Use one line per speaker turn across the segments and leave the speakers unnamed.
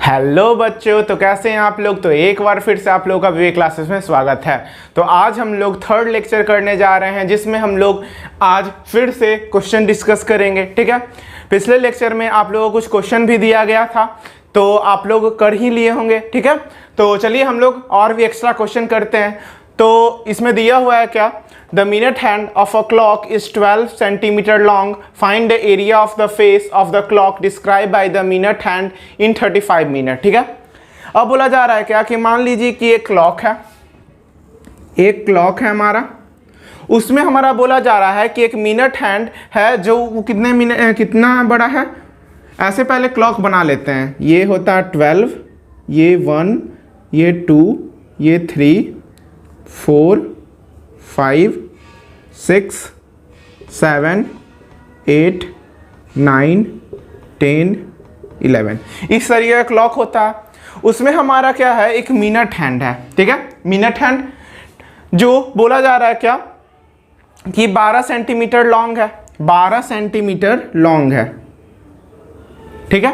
Hello बच्चों, तो कैसे हैं आप लोग। तो एक बार फिर से आप लोगों का विवेक क्लासेस में स्वागत है। तो आज हम लोग थर्ड लेक्चर करने जा रहे हैं, जिसमें हम लोग आज फिर से क्वेश्चन डिस्कस करेंगे। ठीक है, पिछले लेक्चर में आप लोगों को कुछ क्वेश्चन भी दिया गया था, तो आप लोग कर ही लिए होंगे। ठीक है, तो चलिए हम लोग और भी एक्स्ट्रा क्वेश्चन करते हैं। तो इसमें दिया हुआ है क्या, the minute hand of a clock is 12 centimetre long, find the area of the face of the clock describe by the minute hand in 35 minute. ठीक है, अब बोला जा रहा है क्या कि मान लीजिए कि एक क्लॉक है हमारा, उसमें हमारा बोला जा रहा है कि एक मिनट हैंड है जो कितना बड़ा है। ऐसे पहले क्लॉक बना लेते हैं। ये होता है 12, ये 1, ये 2, ये 3, 4, 5, 6, 7, 8, 9, 10, 11 इस तरीके का क्लॉक होता है। उसमें हमारा क्या है, एक मिनट हैंड है। ठीक है, मिनट हैंड जो बोला जा रहा है क्या कि 12 सेंटीमीटर लॉन्ग है, 12 सेंटीमीटर लॉन्ग है। ठीक है,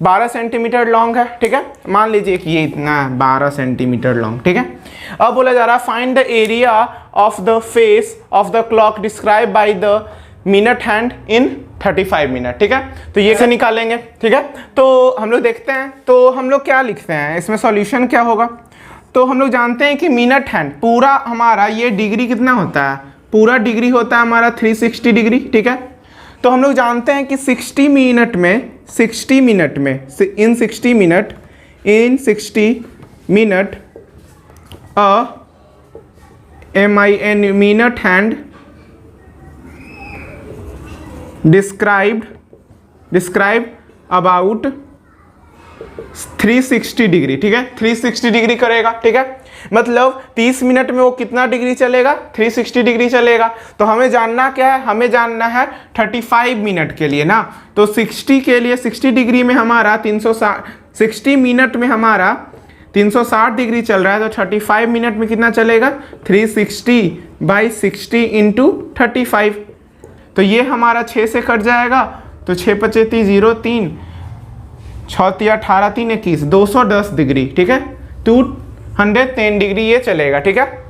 12 सेंटीमीटर लॉन्ग है। ठीक है, मान लीजिए कि ये इतना 12 सेंटीमीटर लॉन्ग। ठीक है, अब बोला जा रहा है find the area of the face of the clock describe by the minute hand in 35 minute. ठीक है, तो ये से निकालेंगे। ठीक है, तो हम लोग देखते हैं, तो हम लोग क्या लिखते हैं, इसमें सॉल्यूशन क्या होगा। तो हम लोग जानते हैं कि मिनट हैंड पूरा हमारा ये डिग्री कितना होता है, पूरा डिग्री होता है हमारा 360 डिग्री। ठीक है, तो हम लोग जानते हैं कि 60 मिनट में इन 60 minute minute hand describe about 360 degree. ठीक है, 360 डिग्री करेगा। ठीक है, मतलब 30 मिनट में वो कितना डिग्री चलेगा, 360 डिग्री चलेगा। तो हमें जानना क्या है, हमें जानना है 35 मिनट के लिए ना। तो 60 के लिए 60 डिग्री में हमारा 360, 60 मिनट में हमारा 360 डिग्री चल रहा है। तो 35 मिनट में कितना चलेगा, 360/60 इंटू 35। तो ये हमारा 6 से कट जाएगा, तो 6 × 5 = 03, 6 × 18 = 3, 21, 210 डिग्री। ठीक है, 210 डिग्री ये चलेगा। ठीक है,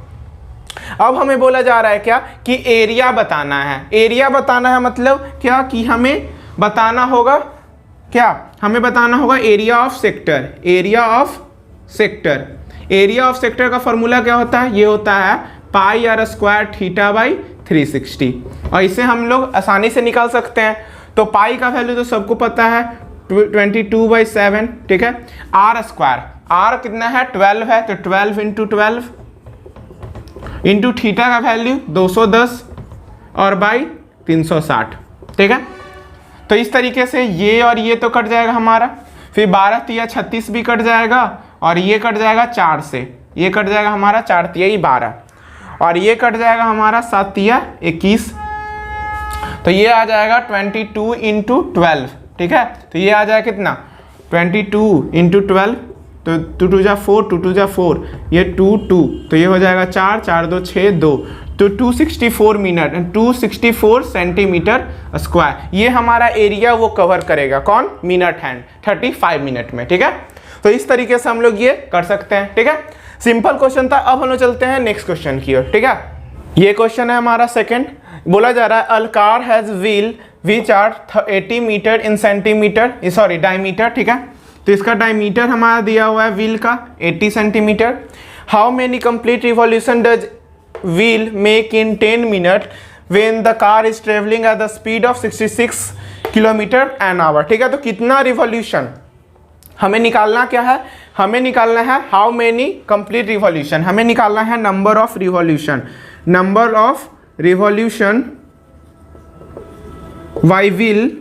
अब हमें बोला जा रहा है क्या कि एरिया बताना है। एरिया बताना है मतलब क्या कि हमें बताना होगा क्या, हमें बताना होगा area of sector. Area of sector का फॉर्मूला क्या होता है, ये होता है πr² θ/360, और इसे हम लोग आसानी से निकाल सकते हैं। तो पाई का वैल्यू तो सबको पता है 22/7। ठीक है, r कितना है, 12 है, तो 12 × 12 इंटू थीटा का वैल्यू 210 और बाई 360। ठीक है, तो इस तरीके से ये और ये तो कट जाएगा हमारा, फिर 12 × 36 भी कट जाएगा, और ये कट जाएगा 4 से, ये कट जाएगा हमारा 4 × 12, और ये कट जाएगा हमारा 7 × 21, तो ये आ जाएगा 22 × 12। ठीक है, तो ये आ जाएगा कितना, 22 × 12, तो 2 × 2 = 4, 2 × 2 = 4, ये 2, 2, तो ये हो जाएगा 4, 4, 2, 6, 2, तो 264 सेंटीमीटर स्क्वायर। ये हमारा एरिया वो कवर करेगा, कौन, मिनट हैंड 35 मिनट में। ठीक है, तो इस तरीके से हम लोग ये कर सकते हैं। ठीक है, सिंपल क्वेश्चन था। अब हम लोग चलते हैं नेक्स्ट क्वेश्चन की ओर। ठीक है, ये क्वेश्चन है हमारा सेकंड। बोला जा रहा है a car has wheel which are 80 metre in centimetre, sorry diameter. ठीक है, तो इसका डायमीटर हमारा दिया हुआ है व्हील का 80 centimetre. How many complete revolution does wheel make in 10 minute when the car is travelling at the speed of 66 km/h। ठीक है, तो कितना रिवॉल्यूशन हमें निकालना, क्या है, हमें निकालना है हाउ मेनी कंप्लीट रिवॉल्यूशन, हमें निकालना है number of revolution by wheel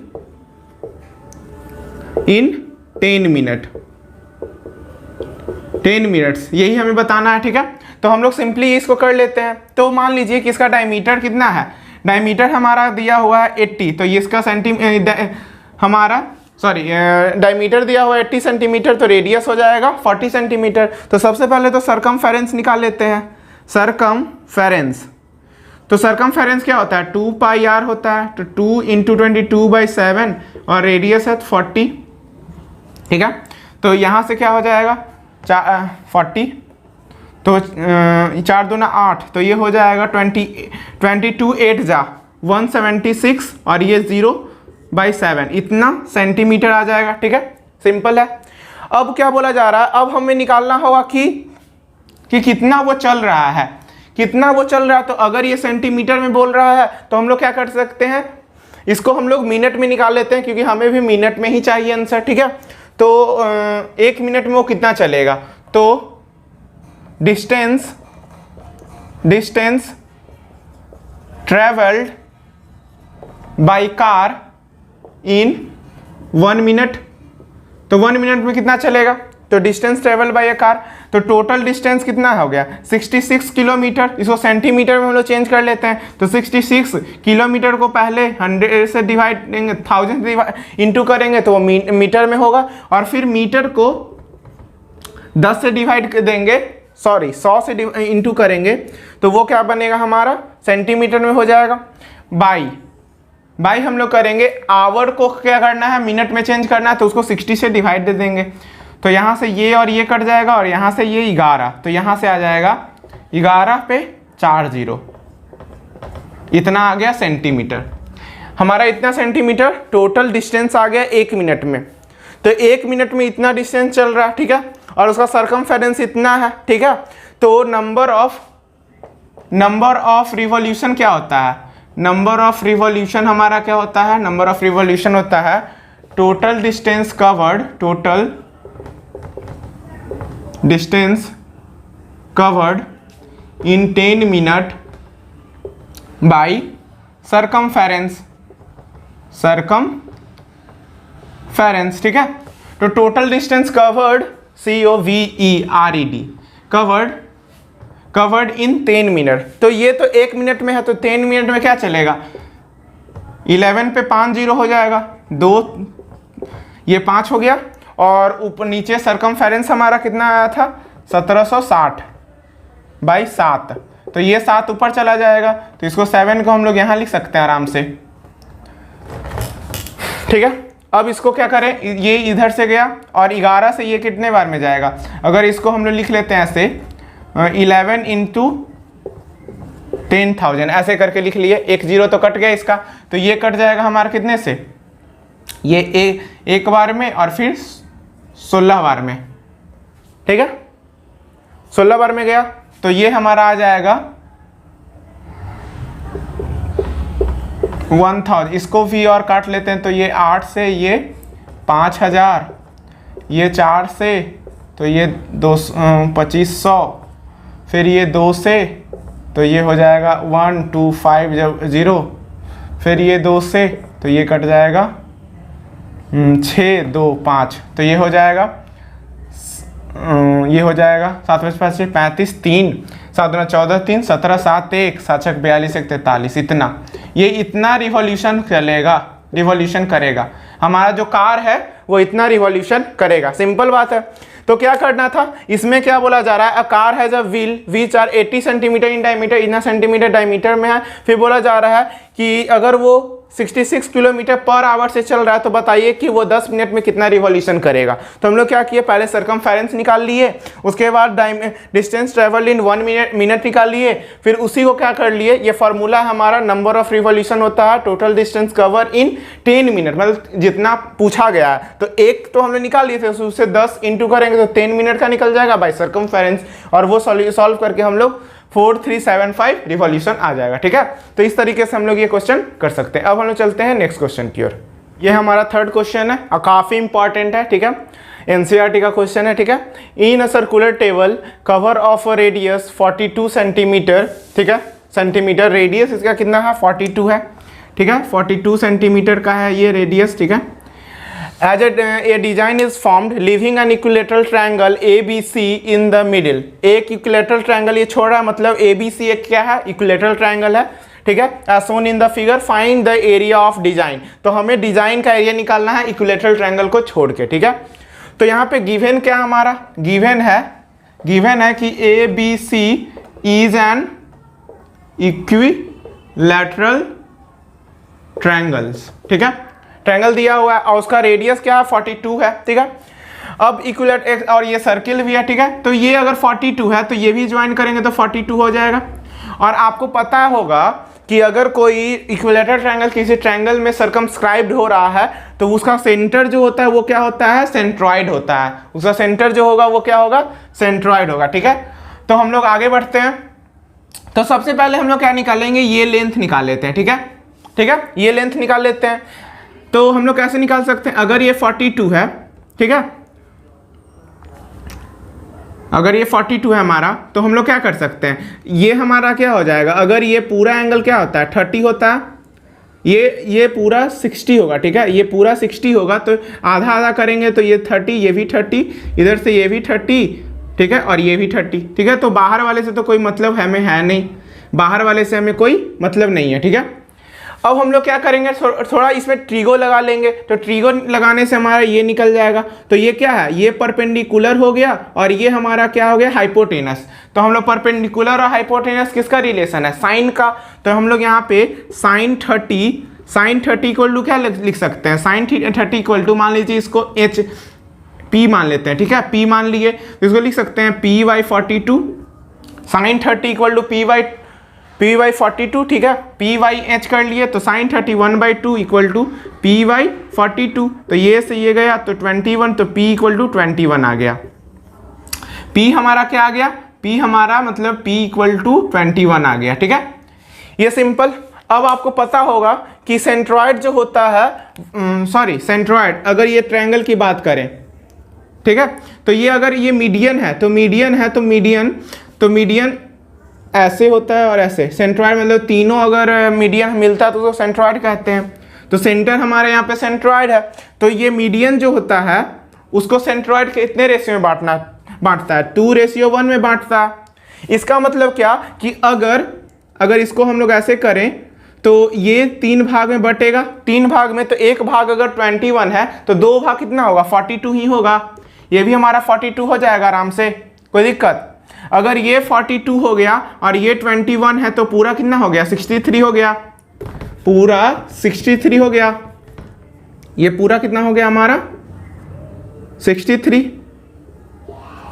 in 10 minute, 10 minutes, यही हमें बताना है। ठीक है, तो हम लोग सिंपली इसको कर लेते हैं। तो मान लीजिए कि इसका डायमीटर कितना है, डायमीटर हमारा दिया हुआ है 80, तो ये इसका डायमीटर दिया हुआ है 80 सेंटीमीटर, तो रेडियस हो जाएगा 40 सेंटीमीटर। तो सबसे पहले तो सरकमफेरेंस निकाल लेते हैं, सरकमफेरेंस। तो सरकमफेरेंस क्या होता है, 2πr होता है, तो 2 × 22/7 और रेडियस है 40। ठीक है, तो यहाँ से क्या हो जाएगा 40, तो 4 दूना 8, तो ये हो जाएगा 22 8 जा 176 और ये 0/7 इतना सेंटीमीटर आ जाएगा। ठीक है, सिंपल है। अब क्या बोला जा रहा है, अब हमें निकालना होगा कि कितना वो चल रहा है, कितना वो चल रहा है। तो अगर ये सेंटीमीटर में बोल रहा है तो हम लोग क्या कर सकते हैं, इसको हम लोग मिनट में निकाल लेते हैं, क्योंकि हमें भी मिनट में ही चाहिए आंसर। ठीक है, तो 1 मिनट में वो कितना चलेगा, तो distance travelled by car in 1 minute, तो 1 मिनट में कितना चलेगा, तो distance travel by A car, तो टोटल डिस्टेंस कितना हो गया 66 किलोमीटर। इसको सेंटीमीटर में हम लोग चेंज कर लेते हैं, तो 66 किलोमीटर को पहले 100 से डिवाइड देंगे, 1000 से इंटू करेंगे तो वो मीटर में होगा, और फिर मीटर को 10 से डिवाइड देंगे, 100 से इंटू करेंगे तो वो क्या बनेगा हमारा सेंटीमीटर में हो जाएगा। बाई हम लोग करेंगे, आवर को क्या करना है मिनट में चेंज करना है, तो उसको 60 से डिवाइड दे देंगे, तो यहाँ से ये और ये कट जाएगा, और यहाँ से ये 11, तो यहाँ से आ जाएगा 11 पे 4 0, इतना आ गया सेंटीमीटर। हमारा इतना सेंटीमीटर टोटल डिस्टेंस आ गया 1 मिनट में, तो 1 मिनट में इतना डिस्टेंस चल रहा है। ठीक है, और उसका सरकमफेरेंस इतना है। ठीक है, तो नंबर ऑफ रिवॉल्यूशन क्या होता है, नंबर ऑफ रिवॉल्यूशन हमारा क्या होता है, नंबर ऑफ रिवॉल्यूशन होता है total distance covered in 10 minute by circumference. ठीक है, तो total distance covered COVERED covered in 10 minute, तो ये तो 1 मिनट में है, तो 10 मिनट में क्या चलेगा, 11 पे 5 0 हो जाएगा, 2 ये 5 हो गया, और ऊपर नीचे सरकमफेरेंस हमारा कितना आया था 1760/7, तो ये 7 ऊपर चला जाएगा, तो इसको 7 को हम लोग यहाँ लिख सकते हैं आराम से। ठीक है, अब इसको क्या करें, ये इधर से गया और 11 से ये कितने बार में जाएगा, अगर इसको हम लोग लिख लेते हैं ऐसे 11 इंटू 10,000 ऐसे करके लिख लिए, 1 0 तो कट गया इसका, तो ये कट जाएगा हमारा कितने से, ये एक बार में और फिर 16 बार में। ठीक है, 16 बार में गया, तो ये हमारा आ जाएगा 1000, इसको भी और काट लेते हैं, तो ये 8 से ये 5000, ये 4 से तो ये 2500, फिर ये 2 से तो ये हो जाएगा 1250, फिर ये 2 से तो ये कट जाएगा 6 2 5, तो ये हो जाएगा 7 5 35 3 7 14 3 17 7 1 7 42 1 43, इतना रिवॉल्यूशन चलेगा, रिवॉल्यूशन करेगा हमारा जो कार है वो इतना रिवॉल्यूशन करेगा। सिंपल बात है। तो क्या करना था, इसमें क्या बोला जा रहा है, a car has a wheel which are 80 centimetre in diameter, इतना सेंटीमीटर डायमीटर में है। फिर बोला जा रहा है कि अगर वो 66 किलोमीटर पर आवर से चल रहा है तो बताइए कि वो 10 मिनट में कितना रिवॉल्यूशन करेगा। तो हम लोग क्या किए, पहले सरकमफेरेंस निकाल लिए, उसके बाद डिस्टेंस ट्रेवल इन 1 मिनट निकाल लिए, फिर उसी को क्या कर लिए, ये फार्मूला हमारा नंबर ऑफ रिवॉल्यूशन होता है total distance cover in 10 minute, मतलब जितना पूछा गया है। तो एक तो हम लोग निकाल लिए थे, उससे 10 इंटू करेंगे तो 10 मिनट का निकल जाएगा बाय सरकमफेरेंस, और वो सॉल्व करके हम लोग 4375 रिवॉल्यूशन आ जाएगा। ठीक है, तो इस तरीके से हम लोग ये क्वेश्चन कर सकते हैं। अब हम लोग चलते हैं नेक्स्ट क्वेश्चन की ओर। ये हमारा थर्ड क्वेश्चन है और काफी इंपॉर्टेंट है। ठीक है, एनसीईआरटी का क्वेश्चन है। ठीक है, in a circular table cover of a radius 42 centimetre, ठीक है, सेंटीमीटर रेडियस इसका कितना है 42 है। ठीक है, 42 सेंटीमीटर का है ये रेडियस। ठीक है, as a design is formed leaving an equilateral triangle ABC in the middle, एक equilateral triangle ये छोड़ रहा है, मतलब ABC एक क्या है, equilateral triangle है। ठीक है, as shown in the figure find the area of design, तो हमें डिजाइन का एरिया निकालना है equilateral triangle को छोड़ के। ठीक है, तो यहाँ पे गिवन क्या हमारा, गिवन है कि ABC is an equilateral triangles। ठीक है, ट्रायंगल दिया हुआ है और उसका रेडियस क्या है 42 है। ठीक है, अब इक्विलेट एक्स और ये सर्किल भी है, ठीक है। तो ये अगर 42 है तो ये भी ज्वाइन करेंगे तो 42 हो जाएगा। और आपको पता होगा कि अगर कोई इक्विलेटरल ट्रायंगल किसी ट्रायंगल में सर्कमस्क्राइब्ड हो रहा है तो उसका सेंटर जो होता है वो क्या होता है, सेंट्रॉइड होता है। उसका सेंटर जो होगा वो क्या होगा, सेंट्रॉइड होगा, ठीक है। तो हम लोग आगे बढ़ते हैं। तो सबसे पहले हम लोग क्या निकालेंगे, ये लेंथ निकाल लेते हैं, ठीक है, ठीक है, ये लेंथ निकाल लेते हैं। तो हम लोग कैसे निकाल सकते हैं, अगर ये 42 है, ठीक है, अगर ये 42 है हमारा, तो हम लोग क्या कर सकते हैं, ये हमारा क्या हो जाएगा, अगर ये पूरा एंगल क्या होता है 30 होता है, ये पूरा 60 होगा, ठीक है, ये पूरा 60 होगा, तो आधा आधा करेंगे तो ये 30, ये भी 30, इधर से ये भी 30, ठीक है, और ये भी 30, ठीक है। तो बाहर वाले से तो कोई मतलब हमें है नहीं, बाहर वाले से हमें कोई मतलब नहीं है, ठीक है। अब हम लोग क्या करेंगे, थोड़ा इसमें ट्रिगो लगा लेंगे। तो ट्रिगो लगाने से हमारा ये निकल जाएगा। तो ये क्या है, ये परपेंडिकुलर हो गया और ये हमारा क्या हो गया, हाइपोटेनस। तो हम लोग परपेंडिकुलर और हाइपोटेनस किसका रिलेशन है, साइन का। तो हम लोग यहाँ पे साइन 30 इक्वल टू क्या लिख सकते हैं, साइन 30 इक्वल टू, मान लीजिए इसको एच पी मान लेते हैं, ठीक है, पी मान लिए, तो इसको लिख सकते हैं p by 42, sine 30 equal to p by 42, ठीक है, पी वाई एच कर लिए, तो sine 31/2 equal to p by 42। तो ये से ये गया तो 21, तो पी इक्वल टू 21 आ गया। पी हमारा क्या आ गया, पी हमारा मतलब पी इक्वल टू 21 आ गया, ठीक है, ये सिंपल। अब आपको पता होगा कि सेंट्रॉइड जो होता है, सेंट्रॉइड अगर ये ट्रायंगल की बात करें, ठीक है, तो ये अगर ये मीडियन है तो मीडियन ऐसे होता है और ऐसे, सेंट्रॉइड मतलब तीनों अगर मीडियन मिलता है तो सेंट्रॉइड कहते हैं। तो सेंटर हमारे यहाँ पे सेंट्रॉइड है, तो ये मीडियन जो होता है उसको सेंट्रॉइड के इतने रेशियो में बांटता है, 2:1 में बांटता है। इसका मतलब क्या कि अगर इसको हम लोग ऐसे करें तो ये 3 भाग में बटेगा, 3 भाग में, तो एक भाग अगर 21 है तो 2 भाग कितना होगा, 42 ही होगा। ये भी हमारा 42 हो जाएगा आराम से, कोई दिक्कत। अगर ये 42 हो गया और ये 21 है तो पूरा कितना हो गया, 63 हो गया, पूरा 63 हो गया। ये पूरा कितना हो गया हमारा, 63,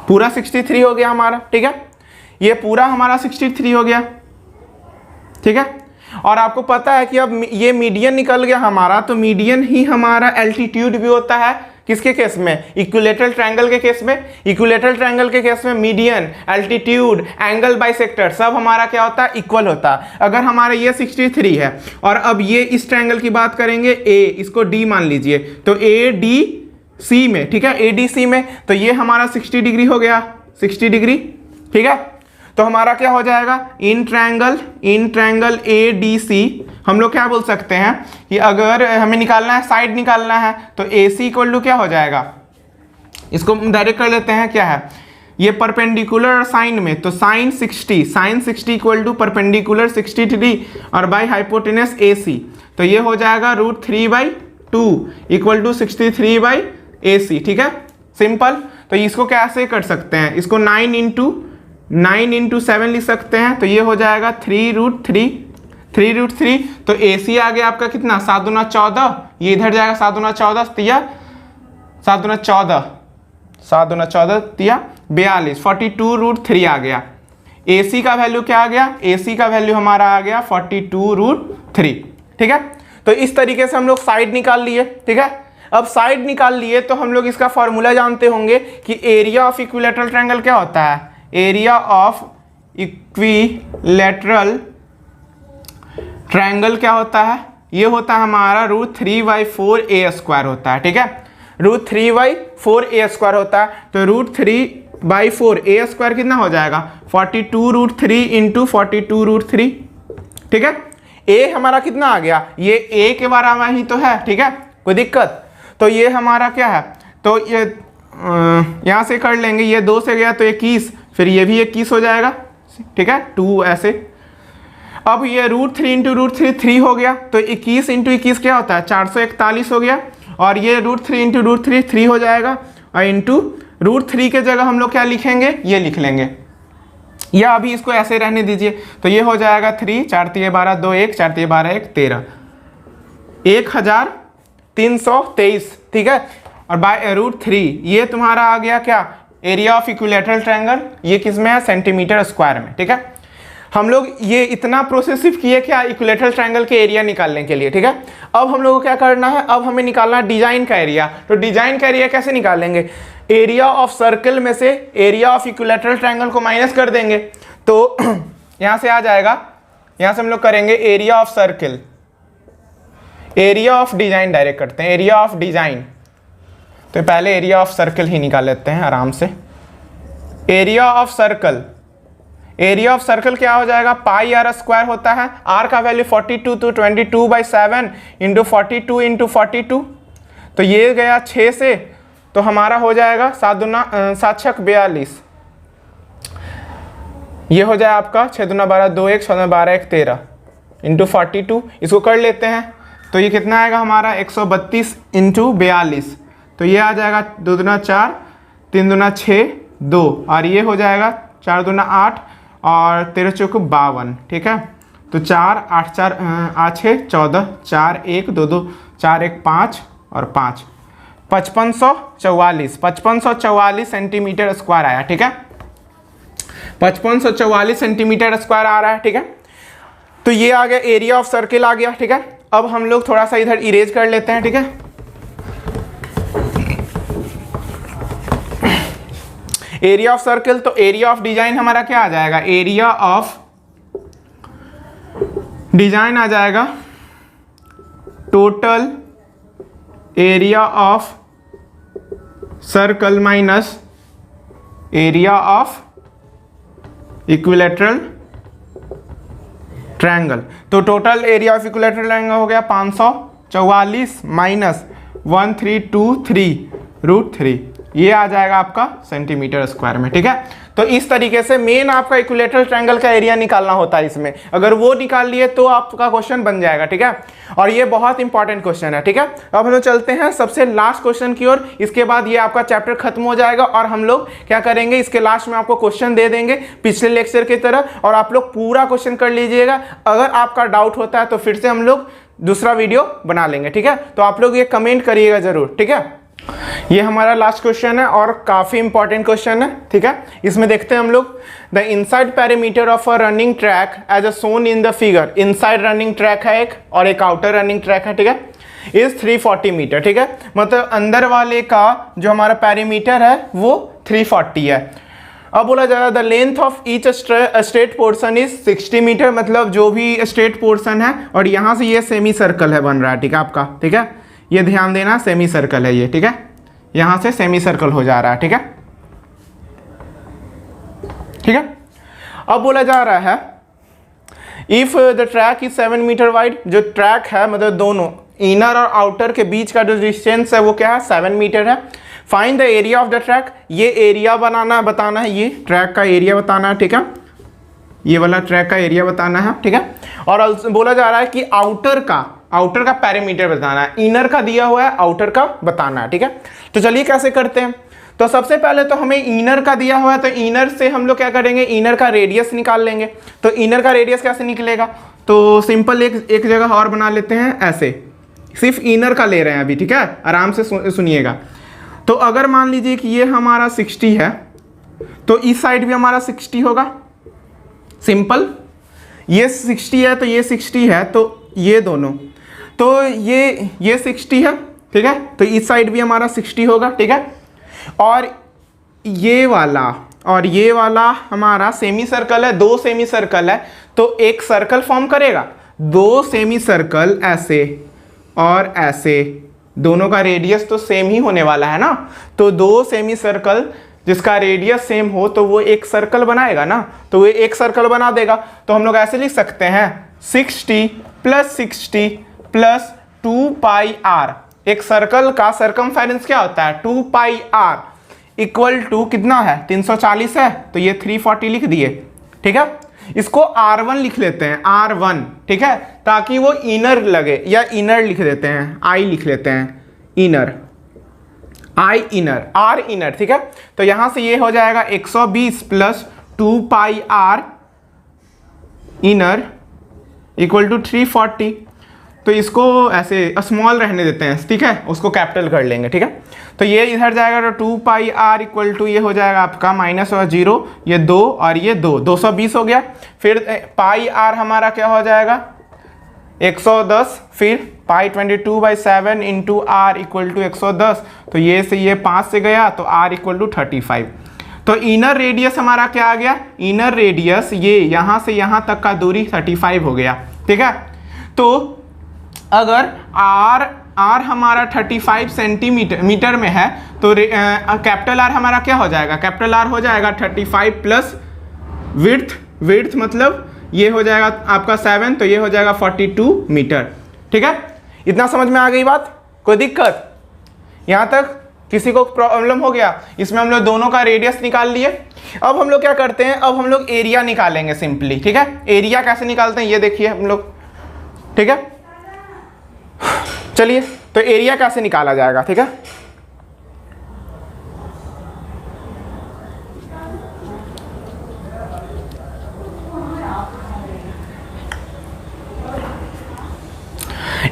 पूरा 63 हो गया हमारा, ठीक है, ये पूरा हमारा 63 हो गया, ठीक है। और आपको पता है कि अब ये मीडियन निकल गया हमारा, तो मीडियन ही हमारा एल्टीट्यूड भी होता है, किसके केस में, इक्विलेटरल ट्रायंगल के केस में। इक्विलेटरल ट्रायंगल के केस में मीडियन, एल्टीट्यूड, एंगल बाइसेक्टर सब हमारा क्या होता है, इक्वल होता है। अगर हमारा ये 63 है और अब ये इस ट्रायंगल की बात करेंगे, ए, इसको डी मान लीजिए, तो ए डी सी में, ठीक है, ए डी सी में, तो ये हमारा 60 डिग्री हो गया, 60 डिग्री, ठीक है। तो हमारा क्या हो जाएगा, in triangle A D C हम लोग क्या बोल सकते हैं कि अगर हमें निकालना है, साइड निकालना है, तो ए सी इक्वल टू क्या हो जाएगा, इसको डायरेक्ट कर लेते हैं, क्या है ये परपेंडिकुलर और साइन में, तो sine 60 equal to perpendicular 60 degree और बाई हाइपोटेनस ए सी, तो ये हो जाएगा √3/2 इक्वल टू 63/AC, ठीक है, सिंपल। तो इसको कैसे कर सकते हैं, इसको 9 इंटू 7 लिख सकते हैं, तो ये हो जाएगा 3√3, तो AC आ गया आपका कितना, 7 दूना 14, ये इधर जाएगा 7 दूना 14 तिया 42, 42√3 आ गया। AC का वैल्यू क्या आ गया, AC का वैल्यू हमारा आ गया 42√3, ठीक है। तो इस तरीके से हम लोग साइड निकाल लिए, ठीक है। अब साइड निकाल लिए तो हम लोग इसका फॉर्मूला जानते होंगे कि एरिया ऑफ इक्विलेटरल ट्रायंगल क्या होता है, एरिया ऑफ इक्विलेटरल ट्रायंगल क्या होता है, ये होता है हमारा √3/4a² होता है, ठीक है, √3/4a² होता है। तो √3/4a² कितना हो जाएगा, 42√3 इंटू 42√3, ठीक है। a हमारा कितना आ गया, ये a के बराबर ही तो है, ठीक है, कोई दिक्कत। तो ये हमारा क्या है, तो ये यहाँ से कर लेंगे, ये 2 से गया तो 21, फिर ये भी 21 हो जाएगा, ठीक है, 2 ऐसे। अब ये √3 इंटू √3 3 हो गया, तो 21 इंटू 21 क्या होता है, 441 हो गया, और ये √3 इंटू √3 3 हो जाएगा, और इंटू √3 के जगह हम लोग क्या लिखेंगे, ये लिख लेंगे, या अभी इसको ऐसे रहने दीजिए। तो ये हो जाएगा 3, 4 × 12 2 1, 4 × 12 1 13, 1323, ठीक है। और बाय √3 ये तुम्हारा आ गया क्या, एरिया ऑफ इक्विलेटरल ट्रायंगल। ये किस में है, सेंटीमीटर स्क्वायर में, ठीक है। हम लोग ये इतना प्रोसेस सिर्फ किए क्या, इक्विलेटरल ट्रायंगल के एरिया निकालने के लिए, ठीक है। अब हम लोग को क्या करना है, अब हमें निकालना है डिजाइन का एरिया। तो डिजाइन का एरिया कैसे निकालेंगे, एरिया ऑफ सर्कल में से एरिया ऑफ इक्विलेटरल ट्रायंगल को माइनस कर देंगे। तो यहां से आ जाएगा, यहां से हम लोग करेंगे area of circle, area of design direct करते हैं, एरिया ऑफ डिजाइन। तो पहले एरिया ऑफ सर्कल ही निकाल लेते हैं आराम से। Area of circle, area of circle क्या हो जाएगा, पाई आर स्क्वायर होता है। आर का वैल्यू 42, तो 22/7 इंटू 42 इंटू 42, तो ये गया 6 से, तो हमारा हो जाएगा 7 दूना 7 छक 42, ये हो जाए आपका 6 दूना 12, 2 1 6 दूना 12 1 13 इंटू 42। इसको कर लेते हैं तो ये कितना आएगा हमारा 132 इंटू 42, तो ये आ जाएगा 2 दूना 4, 3 दूना 6 2, और ये हो जाएगा 4 दूना 8 और 13 चौक 52, ठीक है। तो 4 8 4 8 6 14 4 1 2 2 4 1 5 और 5 5544 सेंटीमीटर स्क्वायर आया, ठीक है। 5544 सेंटीमीटर स्क्वायर आ रहा है, ठीक है। तो ये आ गया एरिया ऑफ सर्किल आ गया, ठीक है। अब हम लोग थोड़ा सा इधर इरेज कर लेते हैं, ठीक है। एरिया ऑफ सर्कल, तो एरिया ऑफ डिजाइन हमारा क्या आ जाएगा, एरिया ऑफ डिजाइन आ जाएगा total area of circle minus area of equilateral triangle. तो total area of equilateral triangle हो गया 544 माइनस 1323 ये आ जाएगा आपका सेंटीमीटर स्क्वायर में, ठीक है। तो इस तरीके से मेन आपका इक्विलेटरल ट्रायंगल का एरिया निकालना होता है इसमें। अगर वो निकाल लिए तो आपका क्वेश्चन बन जाएगा, ठीक है। और ये बहुत इंपॉर्टेंट क्वेश्चन है, ठीक है। अब हम लोग चलते हैं सबसे लास्ट क्वेश्चन की ओर। इसके बाद ये आपका चैप्टर खत्म हो जाएगा और हम लोग क्या करेंगे, इसके लास्ट में आपको क्वेश्चन दे देंगे पिछले लेक्चर की तरह, और आप लोग पूरा क्वेश्चन कर लीजिएगा। अगर आपका डाउट होता है तो फिर से हम लोग दूसरा वीडियो बना लेंगे, ठीक है। तो आप लोग ये कमेंट करिएगा जरूर, ठीक है। ये हमारा लास्ट क्वेश्चन है और काफी इंपॉर्टेंट क्वेश्चन है, ठीक है। इसमें देखते हैं हम लोग, the inside parameter of a running track as a shown in the figure. Inside running track है एक और एक आउटर रनिंग ट्रैक है, ठीक है। इज 340 मीटर, ठीक है। मतलब अंदर वाले का जो हमारा पैरामीटर है वो 340 है। अब बोला जा रहा है the length of each straight portion is 60 metre, मतलब जो भी स्ट्रेट पोर्शन है, और यहाँ से ये सेमी सर्कल है बन रहा है, ठीक है आपका, ठीक है। ये ध्यान देना, सेमी सर्कल है ये, ठीक है। यहां से सेमी सर्कल हो जा रहा है, ठीक है, ठीक है। अब बोला जा रहा है if the track is 7 metre wide, जो ट्रैक है मतलब दोनों इनर और आउटर के बीच का जो डिस्टेंस है वो क्या है, 7 मीटर है। Find the area of the track, ये एरिया बताना है, ये ट्रैक का एरिया बताना है, ठीक है। ये वाला ट्रैक का एरिया बताना है, ठीक है। और बोला जा रहा है कि आउटर का पैरामीटर बताना है, इनर का दिया हुआ है, आउटर का बताना है, ठीक है। तो चलिए कैसे करते हैं। तो सबसे पहले तो हमें इनर का दिया हुआ है, तो इनर से हम लोग क्या करेंगे, इनर का रेडियस निकाल लेंगे। तो इनर का रेडियस कैसे निकलेगा, तो सिंपल एक जगह और बना लेते हैं, ऐसे सिर्फ इनर का ले रहे हैं अभी, ठीक है। आराम से सुनिएगा। तो अगर मान लीजिए कि ये हमारा 60 है, तो इस साइड भी हमारा 60 होगा, सिंपल। ये 60 है तो ये 60 है, तो ये दोनों, तो ये 60 है, ठीक है। तो इस साइड भी हमारा 60 होगा, ठीक है। और ये वाला हमारा सेमी सर्कल है, 2 सेमी सर्कल है, तो एक सर्कल फॉर्म करेगा। 2 सेमी सर्कल ऐसे और ऐसे, दोनों का रेडियस तो सेम ही होने वाला है ना। तो 2 सेमी सर्कल जिसका रेडियस सेम हो तो वो एक सर्कल बनाएगा ना, तो वो एक सर्कल बना देगा। तो हम लोग ऐसे लिख सकते हैं 60 प्लस 2 पाई आर। एक सर्कल का सर्कमफेरेंस क्या होता है, 2 पाई आर इक्वल टू कितना है, 340 है, तो ये 340 लिख दिए, ठीक है। इसको R1 लिख लेते हैं, R1, ठीक है, ताकि वो इनर लगे, या इनर लिख देते हैं, I लिख लेते हैं, inner, I inner, R inner, ठीक है। तो यहां से ये हो जाएगा 120 plus 2 pi r inner equal to 340। तो इसको ऐसे स्मॉल रहने देते हैं, ठीक है, उसको कैपिटल कर लेंगे, ठीक है। तो ये इधर जाएगा तो 2 पाई आर इक्वल टू ये हो जाएगा आपका माइनस और 0, ये 2 और ये 2, 220 हो गया। फिर पाई आर हमारा क्या हो जाएगा 110, फिर पाई 22/7 इंटू आर इक्वल टू 110, तो ये से ये 5 से गया तो आर इक्वल टू 35। तो इनर रेडियस हमारा क्या आ गया, इनर रेडियस ये यहाँ से यहाँ तक का दूरी 35 हो गया, ठीक है। तो अगर आर हमारा 35 सेंटीमीटर में है तो कैपिटल आर हमारा क्या हो जाएगा, कैपिटल आर हो जाएगा 35 प्लस विड्थ मतलब ये हो जाएगा आपका 7, तो ये हो जाएगा 42 मीटर, ठीक है। इतना समझ में आ गई बात, कोई दिक्कत यहाँ तक, किसी को प्रॉब्लम हो गया? इसमें हम लोग दोनों का रेडियस निकाल लिए। अब हम लोग क्या करते हैं, अब हम लोग एरिया निकालेंगे सिंपली, ठीक है। एरिया कैसे निकालते हैं ये देखिए हम लोग, ठीक है। चलिए तो एरिया कैसे निकाला जाएगा, ठीक है।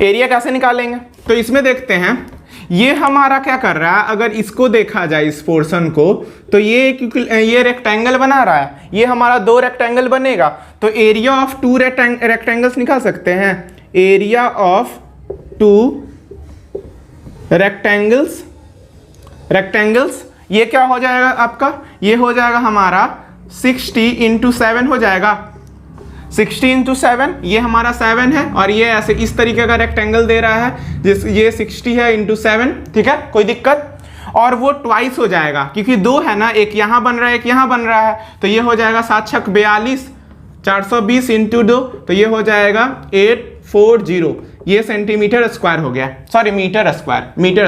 एरिया कैसे निकालेंगे, तो इसमें देखते हैं ये हमारा क्या कर रहा है, अगर इसको देखा जाए इस पोर्शन को, तो ये रेक्टेंगल बना रहा है, ये हमारा 2 रेक्टेंगल बनेगा, तो एरिया ऑफ 2 रेक्टेंगल्स निकाल सकते हैं। एरिया ऑफ 2 रेक्टेंगल्स ये क्या हो जाएगा आपका, ये हो जाएगा हमारा 60 इंटू 7 हो जाएगा, 60 इंटू 7, ये हमारा 7 है, और ये ऐसे इस तरीके का रेक्टेंगल दे रहा है जिस ये 60 है इंटू 7, ठीक है, कोई दिक्कत। और वो ट्वाइस हो जाएगा क्योंकि 2 है ना, एक यहाँ बन रहा है एक यहाँ बन रहा है, तो ये हो जाएगा 7 छक 42, 420 इंटू 2, तो ये हो जाएगा 840, ये सेंटीमीटर स्क्वायर हो गया, सॉरी मीटर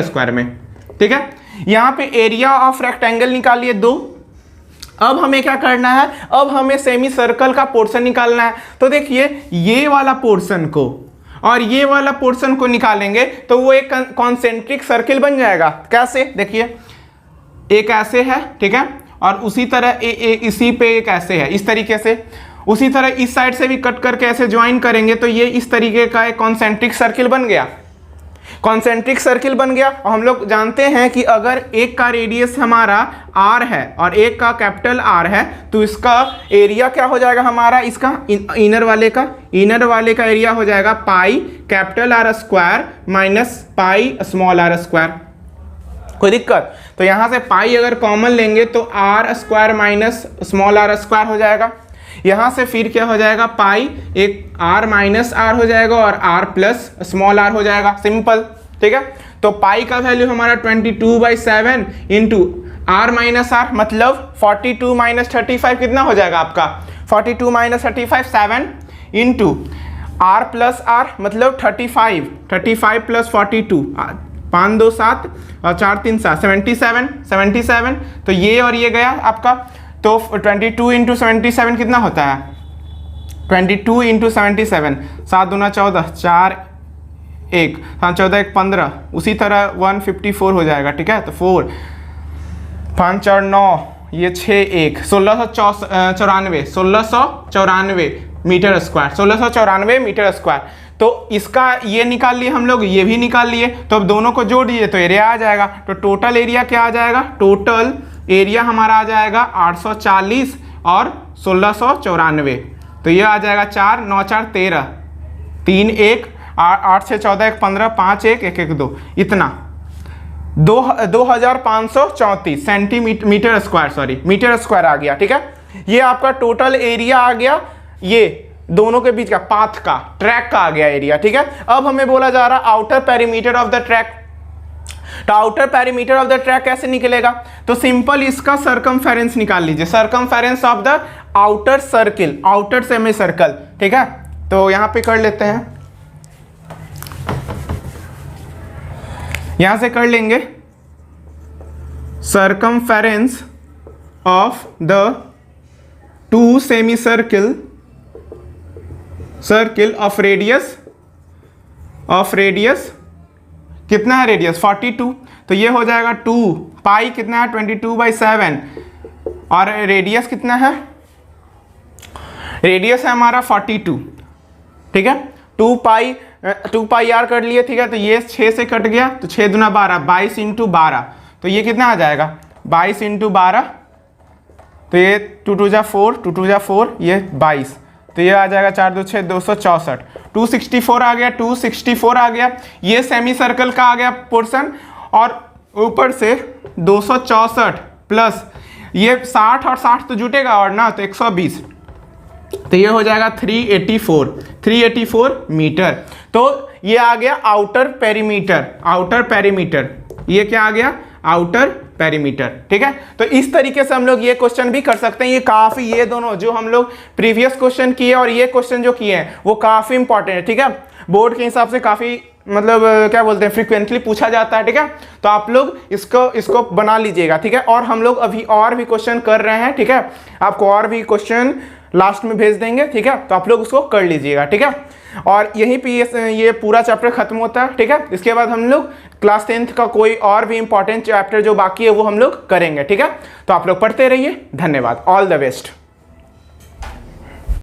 स्क्वायर में, ठीक है। यहाँ पे एरिया ऑफ रेक्टेंगल निकालिए 2। अब हमें क्या करना है, अब हमें सेमी सर्कल का पोर्शन निकालना है। तो देखिए ये वाला पोर्शन को और ये वाला पोर्शन को निकालेंगे तो वो एक कॉन्सेंट्रिक सर्किल बन जाएगा। कैसे, देखिए एक ऐसे है, ठीक है, और उसी तरह इसी पे एक ऐसे है, इस तरीके से। उसी तरह इस साइड से भी कट करके ऐसे ज्वाइन करेंगे तो ये इस तरीके का एक कॉन्सेंट्रिक सर्किल बन गया, कॉन्सेंट्रिक सर्किल बन गया। और हम लोग जानते हैं कि अगर एक का रेडियस हमारा r है और एक का कैपिटल R है तो इसका एरिया क्या हो जाएगा हमारा, इसका इनर वाले का एरिया हो जाएगा pi capital R square minus pi small r square. कोई दिक्कत? तो यहाँ से पाई अगर कॉमन लेंगे तो r square minus small r square हो जाएगा। यहाँ से फिर क्या हो जाएगा, पाई एक r माइनस r हो जाएगा और r प्लस स्मॉल r हो जाएगा, सिंपल, ठीक है। तो पाई का वैल्यू हमारा 22/7 इंटू r माइनस r मतलब 42 माइनस 35 कितना हो जाएगा आपका, 42 minus 35 7 into r plus r मतलब 35 प्लस 42 5 2 7 और 4 3 7 77। तो ये और ये गया आपका, तो 22 इंटू 77 कितना होता है, 22 इंटू 77, 7 दूना 14, 4 1 7 14 1 15, उसी तरह 154 हो जाएगा, ठीक है। तो 4 5 4 9, ये 6 1 1694 मीटर स्क्वायर, 1694 मीटर स्क्वायर। तो इसका ये निकाल लिए हम लोग, ये भी निकाल लिए, तो अब दोनों को जोड़ दीजिए तो एरिया आ जाएगा। तो टोटल एरिया क्या आ जाएगा, टोटल एरिया हमारा आ जाएगा 840 और 1694, तो ये आ जाएगा 4 9 4 13 3 1 8 6 14 1 15 5 1 1 1 2, इतना 2534 सेंटीमीटर मीटर स्क्वायर आ गया, ठीक है। ये आपका टोटल एरिया आ गया, ये दोनों के बीच का पाथ का ट्रैक का आ गया एरिया, ठीक है। अब हमें बोला जा रहा outer perimeter of the track. तो outer perimeter of the track कैसे निकलेगा, तो सिंपल इसका सर्कमफेरेंस निकाल लीजिए, circumference of the outer circle, outer semicircle, ठीक है। तो यहां पे कर लेते हैं, यहां से कर लेंगे circumference of the 2 semi circle of radius कितना है, रेडियस 42, तो ये हो जाएगा 2 पाई कितना है 22/7 और रेडियस कितना है, रेडियस है हमारा 42, ठीक है। 2 पाई 2 पाई आर कर लिए, ठीक है। तो ये 6 से कट गया, तो 6 दूना 12, 22 इंटू 12, तो ये कितना आ जाएगा 22 इंटू 12, तो ये 2 2 जा 4, 2 2 जा 4, ये 22, तो ये आ जाएगा 4 2 6 264, 264 आ गया, 264 आ गया। ये सेमी सर्कल का आ गया पोर्शन, और ऊपर से 264 प्लस ये 60 और 60 तो जुटेगा और ना, तो 120, तो ये हो जाएगा 384 मीटर। तो ये आ गया आउटर पेरीमीटर, ये क्या आ गया आउटर पेरीमीटर, ठीक है। तो इस तरीके से हम लोग ये क्वेश्चन भी कर सकते हैं। ये काफी, ये दोनों जो हम लोग प्रीवियस क्वेश्चन किए और ये क्वेश्चन जो किए हैं वो काफी इंपॉर्टेंट है, ठीक है। बोर्ड के हिसाब से काफी मतलब क्या बोलते हैं फ्रीक्वेंटली पूछा जाता है, ठीक है। तो आप लोग इसको बना लीजिएगा, ठीक है। और हम लोग अभी और भी क्वेश्चन कर रहे हैं, ठीक है। आपको और भी क्वेश्चन लास्ट में भेज देंगे, ठीक है। तो आप लोग उसको कर लीजिएगा, ठीक है। और यहीं पे ये पूरा चैप्टर खत्म होता है, ठीक है। इसके बाद हम लोग क्लास 10th का कोई और भी इंपॉर्टेंट चैप्टर जो बाकी है वो हम लोग करेंगे, ठीक है। तो आप लोग पढ़ते रहिए, धन्यवाद, ऑल द बेस्ट।